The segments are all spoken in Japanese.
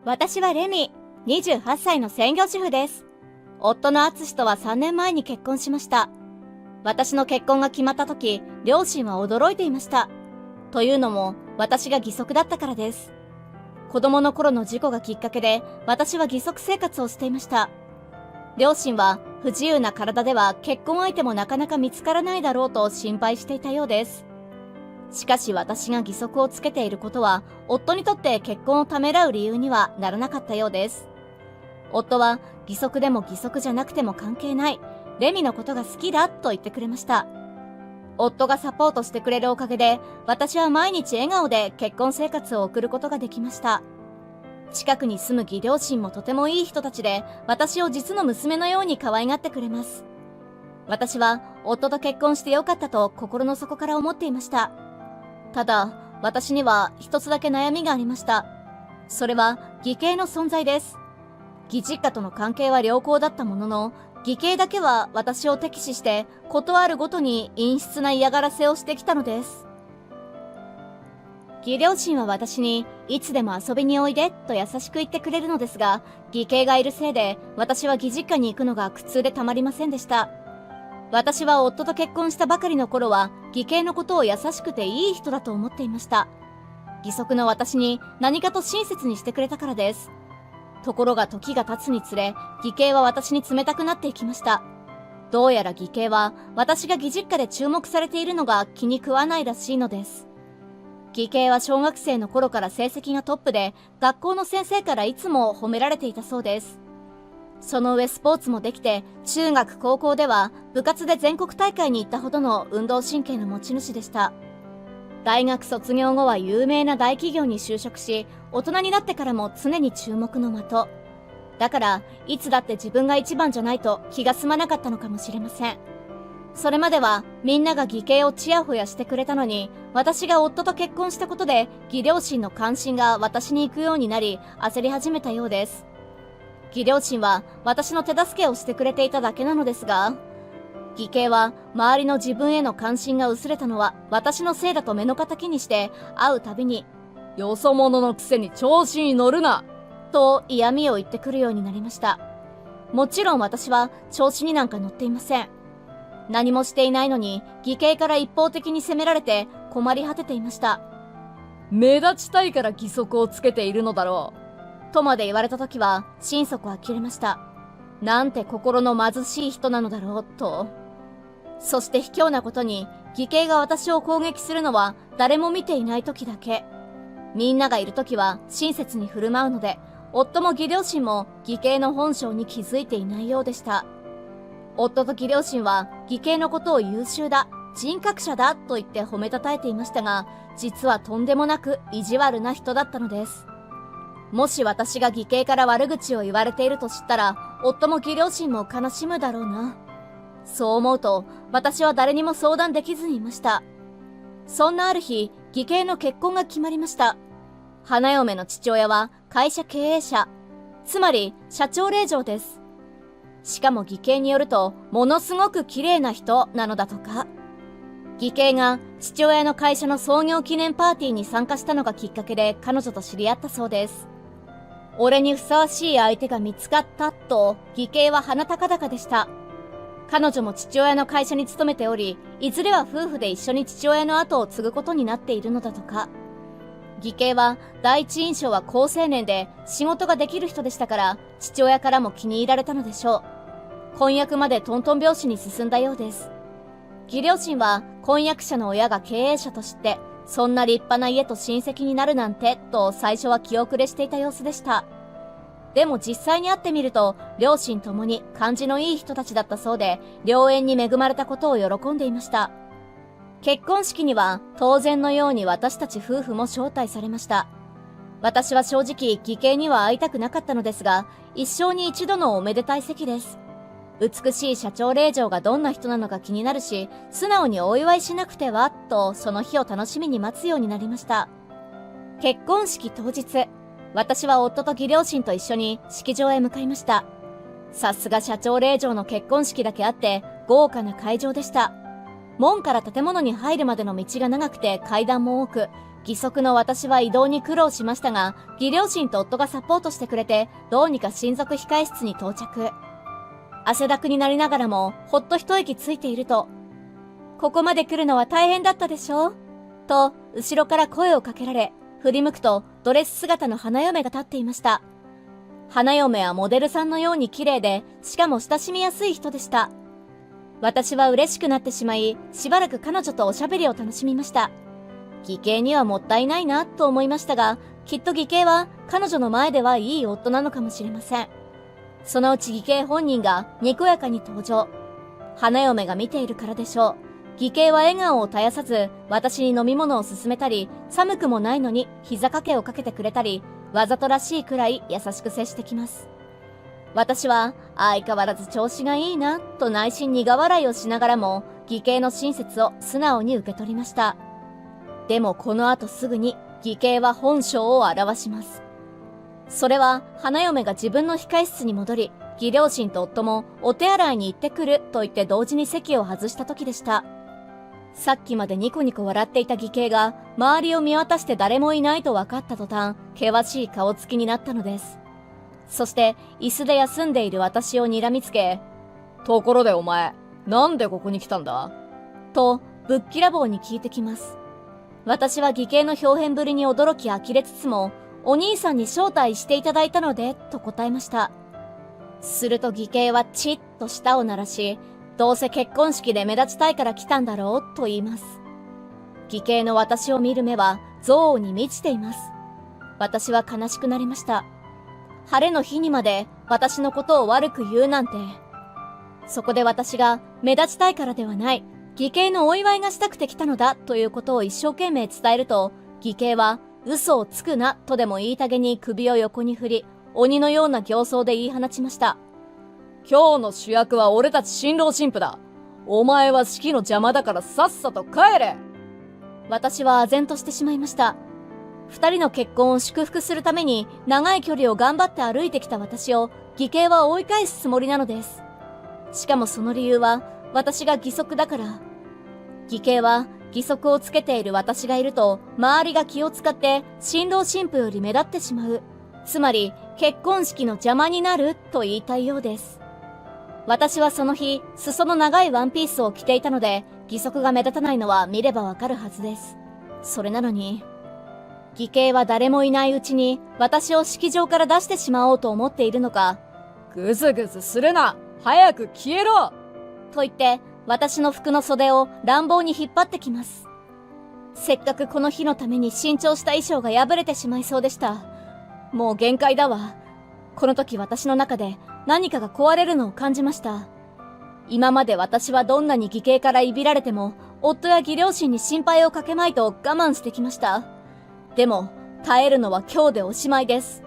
私はレミ、28歳の専業主婦です。夫のアツシとは3年前に結婚しました。私の結婚が決まった時、両親は驚いていました。というのも、私が義足だったからです。子供の頃の事故がきっかけで、私は義足生活をしていました。両親は、不自由な体では結婚相手もなかなか見つからないだろうと心配していたようです。しかし私が義足をつけていることは、夫にとって結婚をためらう理由にはならなかったようです。夫は、義足でも義足じゃなくても関係ない、レミのことが好きだと言ってくれました。夫がサポートしてくれるおかげで、私は毎日笑顔で結婚生活を送ることができました。近くに住む義両親もとてもいい人たちで、私を実の娘のように可愛がってくれます。私は、夫と結婚してよかったと心の底から思っていました。ただ、私には一つだけ悩みがありました。それは、義兄の存在です。義実家との関係は良好だったものの、義兄だけは私を敵視して、ことあるごとに陰湿な嫌がらせをしてきたのです。義両親は私に、いつでも遊びにおいでと優しく言ってくれるのですが、義兄がいるせいで、私は義実家に行くのが苦痛でたまりませんでした。私は夫と結婚したばかりの頃は、義兄のことを優しくていい人だと思っていました。義足の私に何かと親切にしてくれたからです。ところが時が経つにつれ、義兄は私に冷たくなっていきました。どうやら義兄は、私が義実家で注目されているのが気に食わないらしいのです。義兄は小学生の頃から成績がトップで、学校の先生からいつも褒められていたそうです。その上スポーツもできて、中学高校では部活で全国大会に行ったほどの運動神経の持ち主でした。大学卒業後は有名な大企業に就職し、大人になってからも常に注目の的。だから、いつだって自分が一番じゃないと気が済まなかったのかもしれません。それまではみんなが義兄をちやほやしてくれたのに、私が夫と結婚したことで義両親の関心が私に行くようになり、焦り始めたようです。義両親は私の手助けをしてくれていただけなのですが、義兄は周りの自分への関心が薄れたのは私のせいだと目の敵にして、会うたびに、よそ者のくせに調子に乗るなと嫌味を言ってくるようになりました。もちろん私は調子になんか乗っていません。何もしていないのに義兄から一方的に責められて困り果てていました。目立ちたいから義足をつけているのだろうとまで言われた時は心底呆れました。なんて心の貧しい人なのだろうと。そして卑怯なことに義兄が私を攻撃するのは誰も見ていない時だけ。みんながいる時は親切に振る舞うので、夫も義両親も義兄の本性に気づいていないようでした。夫と義両親は義兄のことを優秀だ、人格者だと言って褒めたたえていましたが、実はとんでもなく意地悪な人だったのです。もし私が義兄から悪口を言われていると知ったら、夫も義両親も悲しむだろうな。そう思うと、私は誰にも相談できずにいました。そんなある日、義兄の結婚が決まりました。花嫁の父親は会社経営者、つまり社長令嬢です。しかも義兄によると、ものすごく綺麗な人なのだとか。義兄が父親の会社の創業記念パーティーに参加したのがきっかけで彼女と知り合ったそうです。俺にふさわしい相手が見つかったと、義兄は鼻高々でした。彼女も父親の会社に勤めており、いずれは夫婦で一緒に父親の後を継ぐことになっているのだとか。義兄は第一印象は好青年で仕事ができる人でしたから、父親からも気に入られたのでしょう。婚約までトントン拍子に進んだようです。義両親は婚約者の親が経営者と知って、そんな立派な家と親戚になるなんてと最初は気遅れしていた様子でした。でも実際に会ってみると、両親ともに感じのいい人たちだったそうで、良縁に恵まれたことを喜んでいました。結婚式には当然のように私たち夫婦も招待されました。私は正直義兄には会いたくなかったのですが、一生に一度のおめでたい席です。美しい社長令嬢がどんな人なのか気になるし、素直にお祝いしなくてはとその日を楽しみに待つようになりました。結婚式当日、私は夫と義両親と一緒に式場へ向かいました。さすが社長令嬢の結婚式だけあって豪華な会場でした。門から建物に入るまでの道が長くて階段も多く、義足の私は移動に苦労しましたが、義両親と夫がサポートしてくれて、どうにか親族控え室に到着。汗だくになりながらも、ほっと一息ついていると、ここまで来るのは大変だったでしょと、後ろから声をかけられ、振り向くと、ドレス姿の花嫁が立っていました。花嫁はモデルさんのように綺麗で、しかも親しみやすい人でした。私は嬉しくなってしまい、しばらく彼女とおしゃべりを楽しみました。義兄にはもったいないなと思いましたが、きっと義兄は彼女の前ではいい夫なのかもしれません。そのうち義兄本人がにこやかに登場。花嫁が見ているからでしょう。義兄は笑顔を絶やさず、私に飲み物を勧めたり、寒くもないのに膝掛けをかけてくれたり、わざとらしいくらい優しく接してきます。私は相変わらず調子がいいなと内心苦笑いをしながらも、義兄の親切を素直に受け取りました。でもこの後すぐに義兄は本性を表します。それは花嫁が自分の控室に戻り、義両親と夫もお手洗いに行ってくると言って同時に席を外した時でした。さっきまでニコニコ笑っていた義兄が周りを見渡して誰もいないと分かった途端、険しい顔つきになったのです。そして椅子で休んでいる私を睨みつけ、ところでお前、なんでここに来たんだとぶっきらぼうに聞いてきます。私は義兄の表変ぶりに驚き呆れつつも、お兄さんに招待していただいたので、と答えました。すると義兄はチッと舌を鳴らし、どうせ結婚式で目立ちたいから来たんだろうと言います。義兄の私を見る目は憎悪に満ちています。私は悲しくなりました。晴れの日にまで私のことを悪く言うなんて。そこで私が目立ちたいからではない、義兄のお祝いがしたくて来たのだということを一生懸命伝えると、義兄は嘘をつくなとでも言いたげに首を横に振り、鬼のような形相で言い放ちました。今日の主役は俺たち新郎新婦だ。お前は式の邪魔だからさっさと帰れ。私は唖然としてしまいました。二人の結婚を祝福するために長い距離を頑張って歩いてきた私を義兄は追い返すつもりなのです。しかもその理由は私が義足だから。義兄は義足をつけている私がいると周りが気を使って新郎新婦より目立ってしまう。つまり結婚式の邪魔になると言いたいようです。私はその日、裾の長いワンピースを着ていたので、義足が目立たないのは見ればわかるはずです。それなのに、義兄は誰もいないうちに私を式場から出してしまおうと思っているのか、ぐずぐずするな、早く消えろと言って、私の服の袖を乱暴に引っ張ってきます。せっかくこの日のために新調した衣装が破れてしまいそうでした。もう限界だわ。この時私の中で何かが壊れるのを感じました。今まで私はどんなに義兄からいびられても、夫や義両親に心配をかけまいと我慢してきました。でも、耐えるのは今日でおしまいです。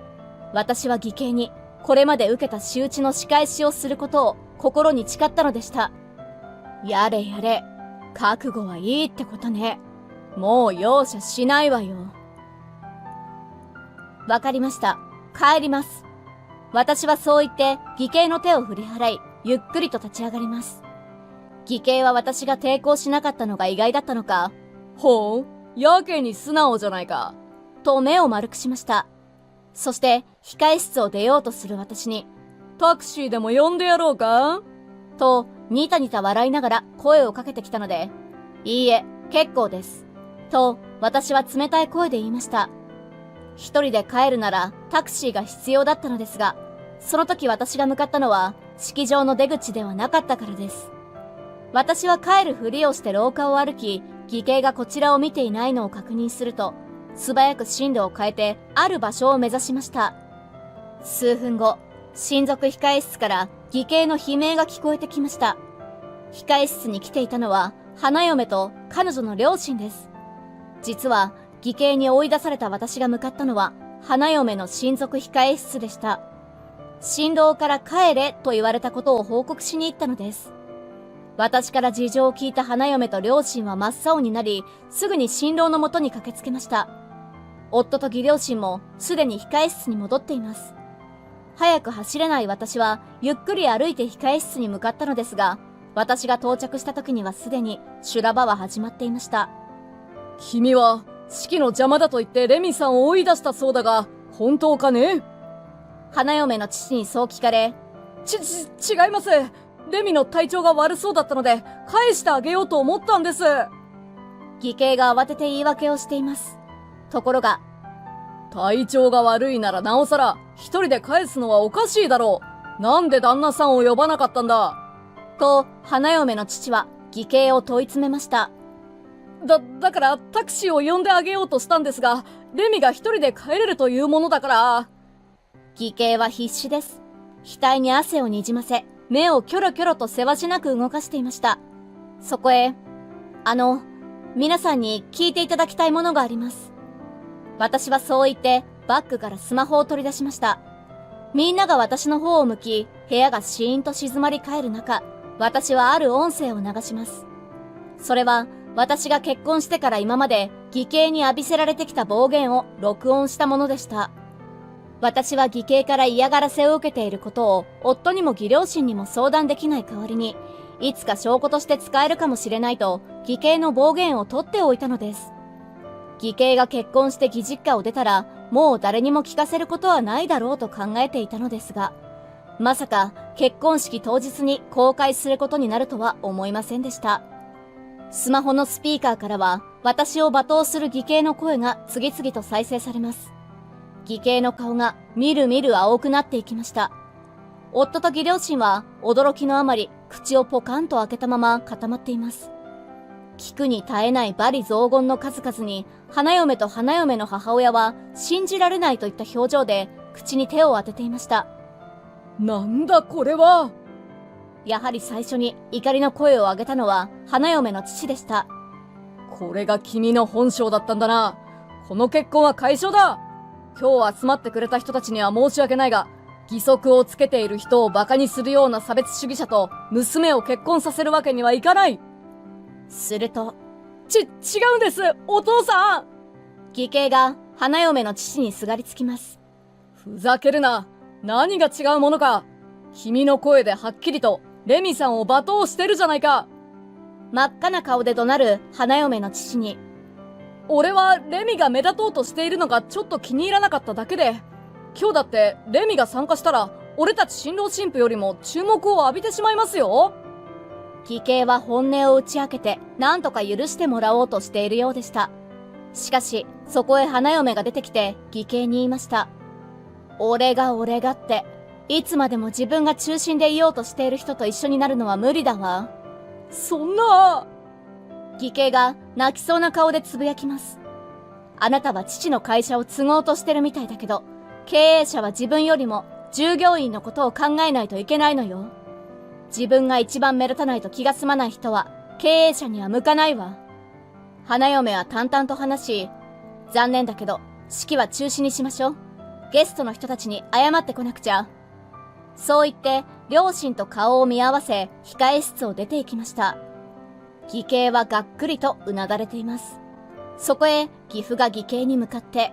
私は義兄に、これまで受けた仕打ちの仕返しをすることを心に誓ったのでした。やれやれ、覚悟はいいってことね。もう容赦しないわよ。わかりました。帰ります。私はそう言って義兄の手を振り払い、ゆっくりと立ち上がります。義兄は私が抵抗しなかったのが意外だったのか、ほう、やけに素直じゃないか、と目を丸くしました。そして、控室を出ようとする私に、タクシーでも呼んでやろうかと、ニタニタ笑いながら声をかけてきたので、いいえ、結構です。と、私は冷たい声で言いました。一人で帰るならタクシーが必要だったのですが、その時私が向かったのは式場の出口ではなかったからです。私は帰るふりをして廊下を歩き、義兄がこちらを見ていないのを確認すると、素早く進路を変えてある場所を目指しました。数分後、親族控室から義兄の悲鳴が聞こえてきました。控室に来ていたのは花嫁と彼女の両親です。実は義兄に追い出された私が向かったのは花嫁の親族控室でした。新郎から帰れと言われたことを報告しに行ったのです。私から事情を聞いた花嫁と両親は真っ青になり、すぐに新郎のもとに駆けつけました。夫と義両親もすでに控室に戻っています。早く走れない私はゆっくり歩いて控室に向かったのですが、私が到着した時にはすでに修羅場は始まっていました。君は式の邪魔だと言ってレミさんを追い出したそうだが、本当かね？花嫁の父にそう聞かれ、違います。レミの体調が悪そうだったので、返してあげようと思ったんです。義兄が慌てて言い訳をしています。ところが、体調が悪いならなおさら、一人で返すのはおかしいだろう。なんで旦那さんを呼ばなかったんだ。と、花嫁の父は義兄を問い詰めました。だからタクシーを呼んであげようとしたんですが、レミが一人で帰れるというものだから。義兄は必死です。額に汗をにじませ、目をキョロキョロとせわしなく動かしていました。そこへ、皆さんに聞いていただきたいものがあります。私はそう言ってバッグからスマホを取り出しました。みんなが私の方を向き、部屋がシーンと静まり返る中、私はある音声を流します。それは私が結婚してから今まで義兄に浴びせられてきた暴言を録音したものでした。私は義兄から嫌がらせを受けていることを夫にも義両親にも相談できない代わりに、いつか証拠として使えるかもしれないと義兄の暴言を取っておいたのです。義兄が結婚して義実家を出たらもう誰にも聞かせることはないだろうと考えていたのですが、まさか結婚式当日に公開することになるとは思いませんでした。スマホのスピーカーからは私を罵倒する義兄の声が次々と再生されます。義兄の顔がみるみる青くなっていきました。夫と義両親は驚きのあまり口をポカンと開けたまま固まっています。聞くに耐えない罵詈雑言の数々に花嫁と花嫁の母親は信じられないといった表情で口に手を当てていました。なんだこれは。やはり最初に怒りの声を上げたのは花嫁の父でした。これが君の本性だったんだな。この結婚は解消だ。今日集まってくれた人たちには申し訳ないが、義足をつけている人を馬鹿にするような差別主義者と娘を結婚させるわけにはいかない。すると、違うんです、お父さん。義兄が花嫁の父にすがりつきます。ふざけるな。何が違うものか。君の声ではっきりとレミさんを罵倒してるじゃないか。真っ赤な顔で怒鳴る花嫁の父に、俺はレミが目立とうとしているのがちょっと気に入らなかっただけで、今日だってレミが参加したら俺たち新郎新婦よりも注目を浴びてしまいますよ。義兄は本音を打ち明けて何とか許してもらおうとしているようでした。しかしそこへ花嫁が出てきて義兄に言いました。俺がって、いつまでも自分が中心でいようとしている人と一緒になるのは無理だわ。そんな。義兄が泣きそうな顔でつぶやきます。あなたは父の会社を継ごうとしてるみたいだけど、経営者は自分よりも従業員のことを考えないといけないのよ。自分が一番目立たないと気が済まない人は経営者には向かないわ。花嫁は淡々と話し、残念だけど式は中止にしましょう。ゲストの人たちに謝ってこなくちゃ。そう言って両親と顔を見合わせ控え室を出て行きました。義兄はがっくりとうなだれています。そこへ義父が義兄に向かって、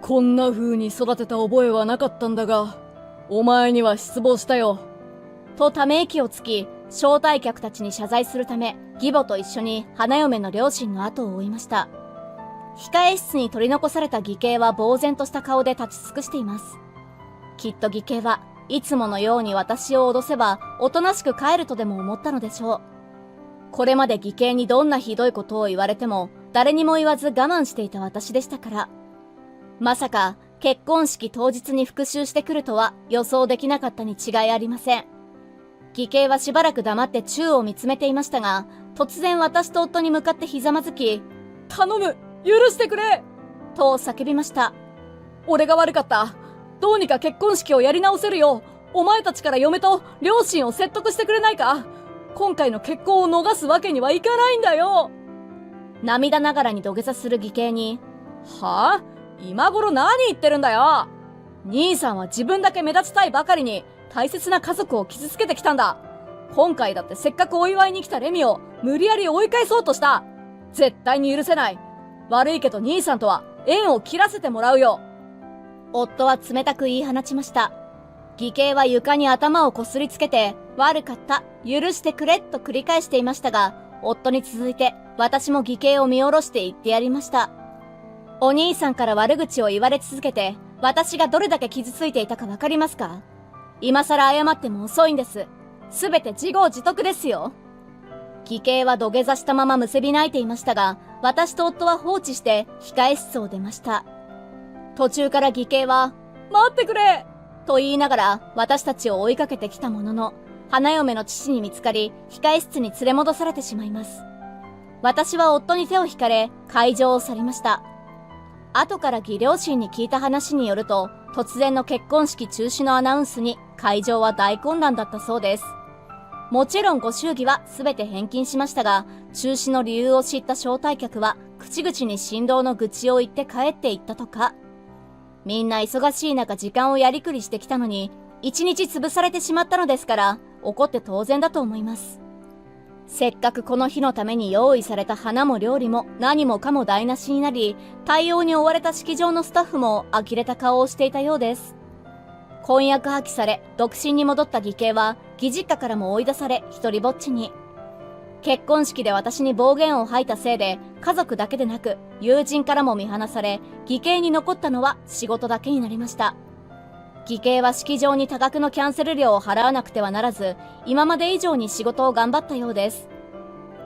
こんな風に育てた覚えはなかったんだが、お前には失望したよ。とため息をつき、招待客たちに謝罪するため、義母と一緒に花嫁の両親の後を追いました。控え室に取り残された義兄は呆然とした顔で立ち尽くしています。きっと義兄はいつものように私を脅せばおとなしく帰るとでも思ったのでしょう。これまで義兄にどんなひどいことを言われても誰にも言わず我慢していた私でしたから。まさか結婚式当日に復讐してくるとは予想できなかったに違いありません。義兄はしばらく黙って宙を見つめていましたが、突然私と夫に向かってひざまずき、頼む、許してくれと叫びました。俺が悪かった。どうにか結婚式をやり直せるよう、お前たちから嫁と両親を説得してくれないか。今回の結婚を逃すわけにはいかないんだよ。涙ながらに土下座する義兄に、はぁ、今頃何言ってるんだよ。兄さんは自分だけ目立ちたいばかりに大切な家族を傷つけてきたんだ。今回だってせっかくお祝いに来たレミを無理やり追い返そうとした。絶対に許せない。悪いけど兄さんとは縁を切らせてもらうよ。夫は冷たく言い放ちました。義兄は床に頭をこすりつけて、悪かった、許してくれと繰り返していましたが、夫に続いて私も義兄を見下ろして言ってやりました。お兄さんから悪口を言われ続けて、私がどれだけ傷ついていたかわかりますか？今更謝っても遅いんです。すべて自業自得ですよ。義兄は土下座したままむせび泣いていましたが、私と夫は放置して控え室を出ました。途中から義兄は、待ってくれと言いながら私たちを追いかけてきたものの、花嫁の父に見つかり、控え室に連れ戻されてしまいます。私は夫に手を引かれ、会場を去りました。後から義両親に聞いた話によると、突然の結婚式中止のアナウンスに会場は大混乱だったそうです。もちろんご祝儀は全て返金しましたが、中止の理由を知った招待客は口々に新郎の愚痴を言って帰っていったとか。みんな忙しい中時間をやりくりしてきたのに、一日潰されてしまったのですから、怒って当然だと思います。せっかくこの日のために用意された花も料理も何もかも台無しになり、対応に追われた式場のスタッフも呆れた顔をしていたようです。婚約破棄され、独身に戻った義兄は、義実家からも追い出され、一人ぼっちに。結婚式で私に暴言を吐いたせいで、家族だけでなく、友人からも見放され、義兄に残ったのは仕事だけになりました。義兄は式場に多額のキャンセル料を払わなくてはならず、今まで以上に仕事を頑張ったようです。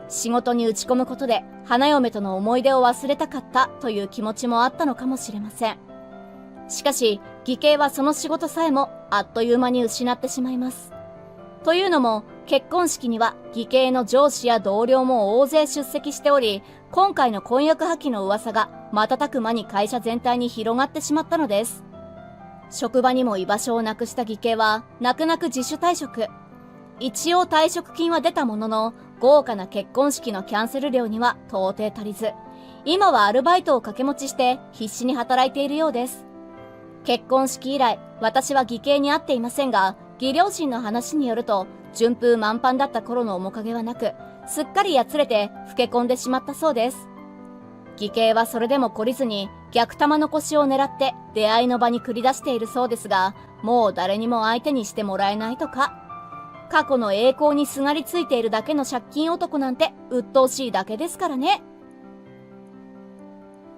仕事に打ち込むことで、花嫁との思い出を忘れたかったという気持ちもあったのかもしれません。しかし、義兄はその仕事さえもあっという間に失ってしまいます。というのも、結婚式には義兄の上司や同僚も大勢出席しており、今回の婚約破棄の噂が瞬く間に会社全体に広がってしまったのです。職場にも居場所をなくした義兄は、泣く泣く自主退職。一応退職金は出たものの、豪華な結婚式のキャンセル料には到底足りず、今はアルバイトを掛け持ちして必死に働いているようです。結婚式以来、私は義兄に会っていませんが、義両親の話によると、順風満帆だった頃の面影はなく、すっかりやつれて老け込んでしまったそうです。義兄はそれでも懲りずに、逆玉の腰を狙って出会いの場に繰り出しているそうですが、もう誰にも相手にしてもらえないとか。過去の栄光にすがりついているだけの借金男なんて鬱陶しいだけですからね。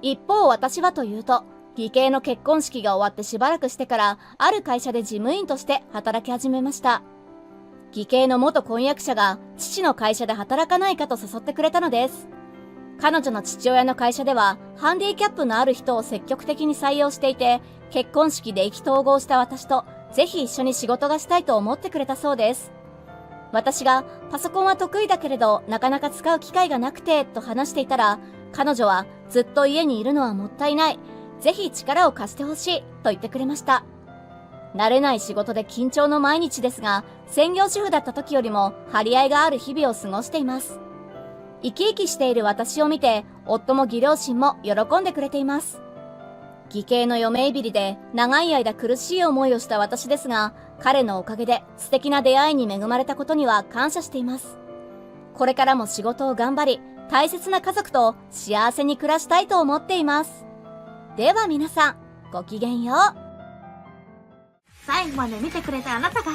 一方私はというと、義兄の結婚式が終わってしばらくしてから、ある会社で事務員として働き始めました。義兄の元婚約者が父の会社で働かないかと誘ってくれたのです。彼女の父親の会社ではハンディキャップのある人を積極的に採用していて、結婚式で意気投合した私とぜひ一緒に仕事がしたいと思ってくれたそうです。私がパソコンは得意だけれどなかなか使う機会がなくてと話していたら、彼女はずっと家にいるのはもったいない。ぜひ力を貸してほしいと言ってくれました。慣れない仕事で緊張の毎日ですが、専業主婦だった時よりも張り合いがある日々を過ごしています。生き生きしている私を見て、夫も義両親も喜んでくれています。義兄の嫁いびりで長い間苦しい思いをした私ですが、彼のおかげで素敵な出会いに恵まれたことには感謝しています。これからも仕事を頑張り、大切な家族と幸せに暮らしたいと思っています。では皆さん、ごきげんよう。最後まで見てくれたあなたが